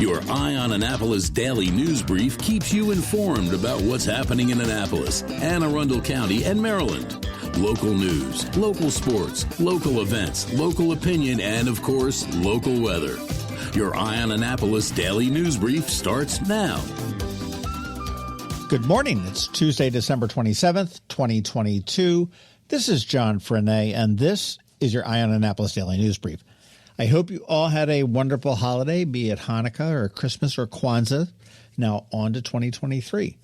Your Eye on Annapolis daily news brief keeps you informed about what's happening in Annapolis, Anne Arundel County, and Maryland. Local news, local sports, local events, local opinion, and, of course, local weather. Your Eye on Annapolis daily news brief starts now. Good morning. It's Tuesday, December 27th, 2022. This is John Frenaye, and this is your Eye on Annapolis daily news brief. I hope you all had a wonderful holiday, be it Hanukkah or Christmas or Kwanzaa. Now on to 2023.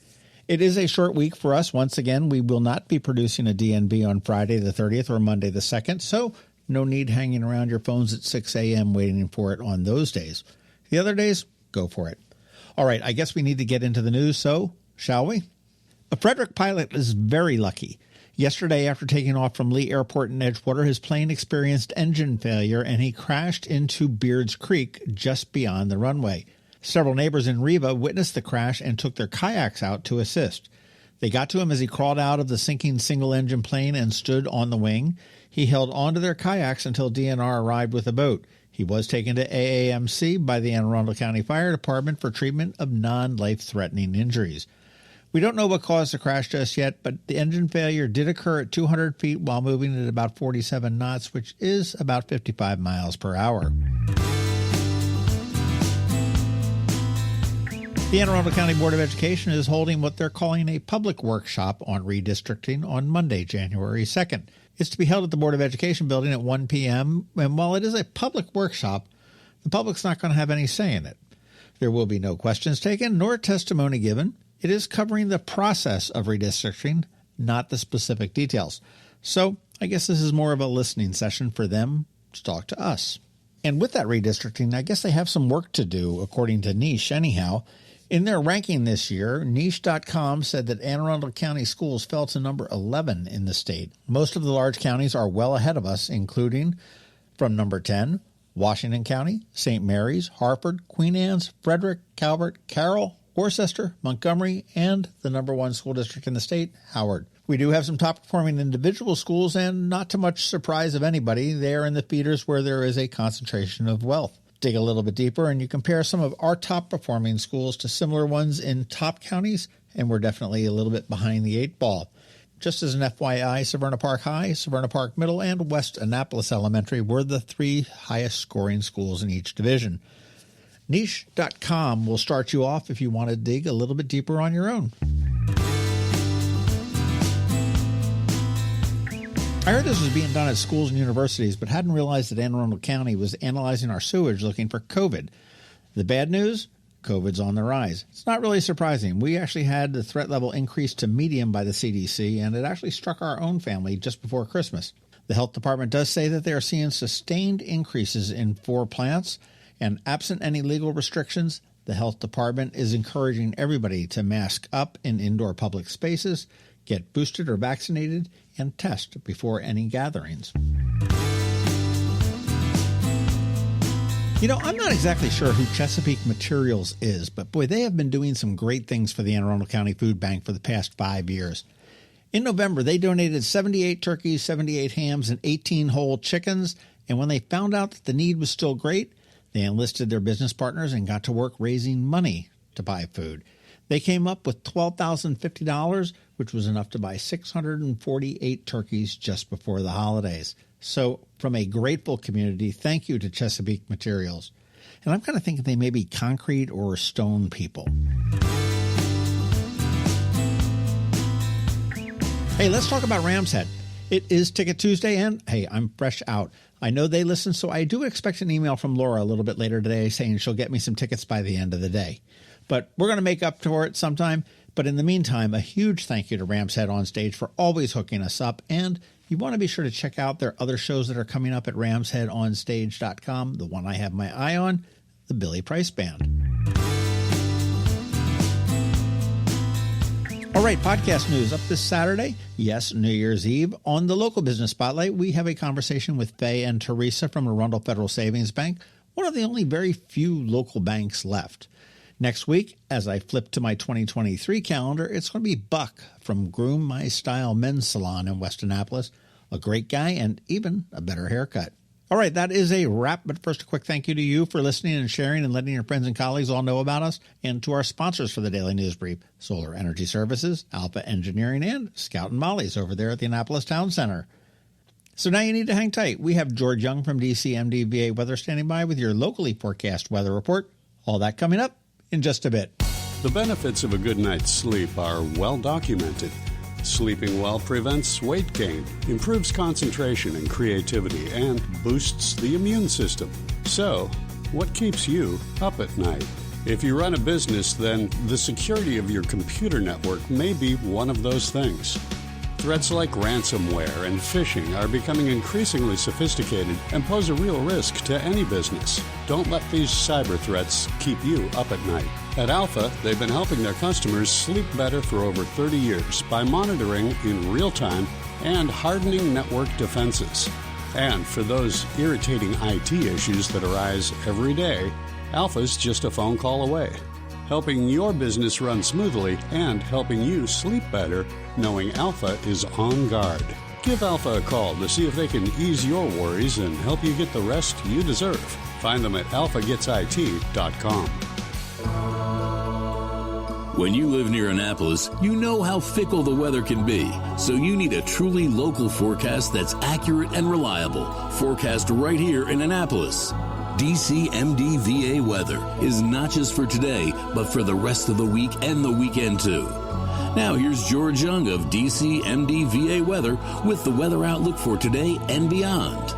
It is a short week for us. Once again, we will not be producing a DNB on Friday the 30th or Monday the 2nd, so no need hanging around your phones at 6 a.m. waiting for it on those days. The other days, go for it. All right, I guess we need to get into the news, so shall we? A Frederick pilot is very lucky. Yesterday, after taking off from Lee Airport in Edgewater, his plane experienced engine failure and he crashed into Beards Creek just beyond the runway. Several neighbors in Riva witnessed the crash and took their kayaks out to assist. They got to him as he crawled out of the sinking single-engine plane and stood on the wing. He held onto their kayaks until DNR arrived with a boat. He was taken to AAMC by the Anne Arundel County Fire Department for treatment of non-life-threatening injuries. We don't know what caused the crash just yet, but the engine failure did occur at 200 feet while moving at about 47 knots, which is about 55 miles per hour. The Anne Arundel County Board of Education is holding what they're calling a public workshop on redistricting on Monday, January 2nd. It's to be held at the Board of Education building at 1 p.m., and while it is a public workshop, the public's not going to have any say in it. There will be no questions taken nor testimony given. It is covering the process of redistricting, not the specific details. So I guess this is more of a listening session for them to talk to us. And with that redistricting, I guess they have some work to do, according to Niche anyhow. In their ranking this year, Niche.com said that Anne Arundel County Schools fell to number 11 in the state. Most of the large counties are well ahead of us, including from number 10, Washington County, St. Mary's, Hartford, Queen Anne's, Frederick, Calvert, Carroll, Worcester, Montgomery, and the number one school district in the state, Howard. We do have some top-performing individual schools, and not to much surprise of anybody, they are in the feeders where there is a concentration of wealth. Dig a little bit deeper, and you compare some of our top-performing schools to similar ones in top counties, and we're definitely a little bit behind the eight ball. Just as an FYI, Severna Park High, Severna Park Middle, and West Annapolis Elementary were the three highest-scoring schools in each division. Niche.com will start you off if you want to dig a little bit deeper on your own. I heard this was being done at schools and universities, but hadn't realized that Anne Arundel County was analyzing our sewage looking for COVID. The bad news? COVID's on the rise. It's not really surprising. We actually had the threat level increased to medium by the CDC, and it actually struck our own family just before Christmas. The health department does say that they are seeing sustained increases in 4 plants, and absent any legal restrictions, the health department is encouraging everybody to mask up in indoor public spaces, get boosted or vaccinated, and test before any gatherings. You know, I'm not exactly sure who Chesapeake Materials is, but boy, they have been doing some great things for the Anne Arundel County Food Bank for the past 5 years. In November, they donated 78 turkeys, 78 hams, and 18 whole chickens, and when they found out that the need was still great, they enlisted their business partners and got to work raising money to buy food. They came up with $12,050, which was enough to buy 648 turkeys just before the holidays. So from a grateful community, thank you to Chesapeake Materials. And I'm kind of thinking they may be concrete or stone people. Hey, let's talk about Ram's Head. It is Ticket Tuesday, and hey, I'm fresh out. I know they listen, so I do expect an email from Laura a little bit later today saying she'll get me some tickets by the end of the day. But we're going to make up for it sometime. But in the meantime, a huge thank you to Ram's Head on Stage for always hooking us up. And you want to be sure to check out their other shows that are coming up at ramsheadonstage.com. The one I have my eye on, the Billy Price Band. All right, podcast news up this Saturday. Yes, New Year's Eve. On the local business spotlight, we have a conversation with Faye and Teresa from Arundel Federal Savings Bank, one of the only very few local banks left. Next week, as I flip to my 2023 calendar, it's going to be Buck from Groom My Style Men's Salon in West Annapolis. A great guy and even a better haircut. All right, that is a wrap. But first, a quick thank you to you for listening and sharing and letting your friends and colleagues all know about us, and to our sponsors for the Daily News Brief, Solar Energy Services, Alpha Engineering, and Scout and Molly's over there at the Annapolis Town Center. So now you need to hang tight. We have George Young from DCMDVA Weather standing by with your locally forecast weather report. All that coming up in just a bit. The benefits of a good night's sleep are well documented. Sleeping well prevents weight gain, improves concentration and creativity, and boosts the immune system. So, what keeps you up at night? If you run a business, then the security of your computer network may be one of those things. Threats like ransomware and phishing are becoming increasingly sophisticated and pose a real risk to any business. Don't let these cyber threats keep you up at night. At Alpha, they've been helping their customers sleep better for over 30 years by monitoring in real time and hardening network defenses. And for those irritating IT issues that arise every day, Alpha's just a phone call away, helping your business run smoothly and helping you sleep better knowing Alpha is on guard. Give Alpha a call to see if they can ease your worries and help you get the rest you deserve. Find them at alphagetsit.com. When you live near Annapolis, you know how fickle the weather can be. So you need a truly local forecast that's accurate and reliable. Forecast right here in Annapolis. DCMDVA Weather is not just for today, but for the rest of the week and the weekend too. Now here's George Young of DCMDVA Weather with the weather outlook for today and beyond.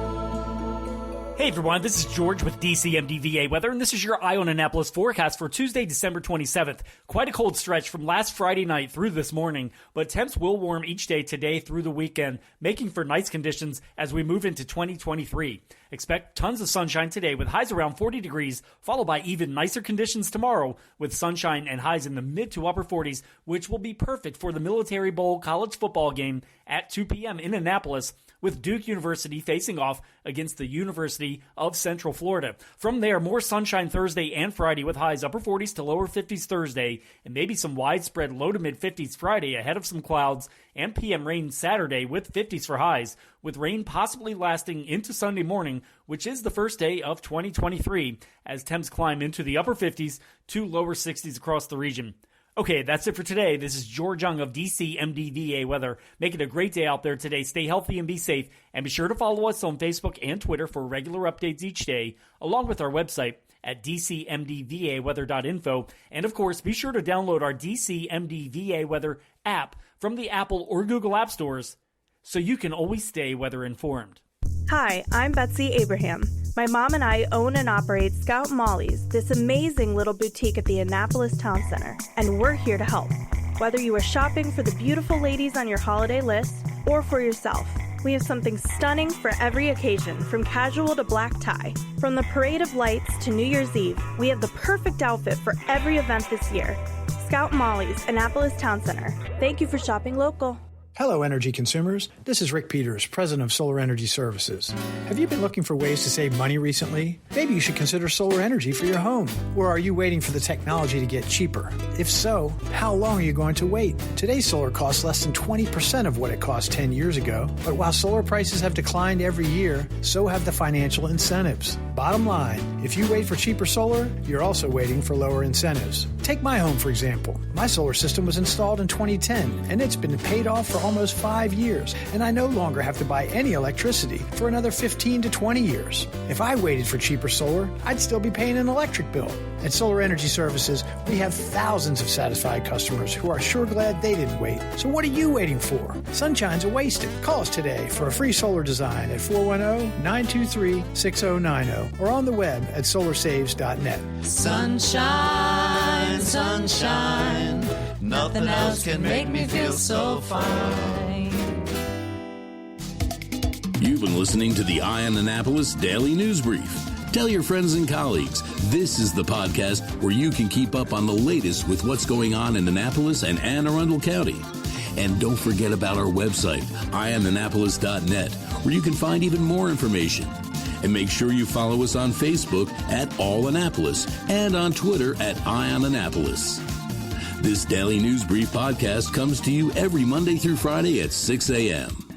Hey everyone, this is George with DCMDVA Weather, and this is your Eye on Annapolis forecast for Tuesday, December 27th. Quite a cold stretch from last Friday night through this morning, but temps will warm each day today through the weekend, making for nice conditions as we move into 2023. Expect tons of sunshine today with highs around 40 degrees, followed by even nicer conditions tomorrow with sunshine and highs in the mid to upper 40s, which will be perfect for the Military Bowl college football game at 2 p.m. in Annapolis, with Duke University facing off against the University of Central Florida. From there, more sunshine Thursday and Friday with highs upper 40s to lower 50s Thursday, and maybe some widespread low to mid 50s Friday ahead of some clouds, and PM rain Saturday with 50s for highs, with rain possibly lasting into Sunday morning, which is the first day of 2023, as temps climb into the upper 50s to lower 60s across the region. Okay, that's it for today. This is George Young of DCMDVA Weather. Make it a great day out there today. Stay healthy and be safe. And be sure to follow us on Facebook and Twitter for regular updates each day, along with our website at dcmdvaweather.info. And of course, be sure to download our DCMDVA Weather app from the Apple or Google App Stores so you can always stay weather informed. Hi, I'm Betsy Abraham. My mom and I own and operate Scout Molly's, this amazing little boutique at the Annapolis Town Center, and we're here to help. Whether you are shopping for the beautiful ladies on your holiday list or for yourself, we have something stunning for every occasion, from casual to black tie. From the Parade of Lights to New Year's Eve, we have the perfect outfit for every event this year. Scout Molly's, Annapolis Town Center. Thank you for shopping local. Hello, energy consumers. This is Rick Peters, president of Solar Energy Services. Have you been looking for ways to save money recently? Maybe you should consider solar energy for your home. Or are you waiting for the technology to get cheaper? If so, how long are you going to wait? Today's solar costs less than 20% of what it cost 10 years ago. But while solar prices have declined every year, so have the financial incentives. Bottom line, if you wait for cheaper solar, you're also waiting for lower incentives. Take my home, for example. My solar system was installed in 2010, and it's been paid off for almost 5 years, and I no longer have to buy any electricity for another 15 to 20 years. If I waited for cheaper solar, I'd still be paying an electric bill. At Solar Energy Services, we have thousands of satisfied customers who are sure glad they didn't wait. So what are you waiting for? Sunshine's a wasted. Call us today for a free solar design at 410-923-6090 or on the web at solarsaves.net. Sunshine, sunshine, nothing else can make me feel so fine. You've been listening to the Eye on Annapolis Daily News Brief. Tell your friends and colleagues, this is the podcast where you can keep up on the latest with what's going on in Annapolis and Anne Arundel County. And don't forget about our website, eyeonannapolis.net, where you can find even more information. And make sure you follow us on Facebook at All Annapolis and on Twitter at Eye on Annapolis. This Daily News Brief podcast comes to you every Monday through Friday at 6 a.m.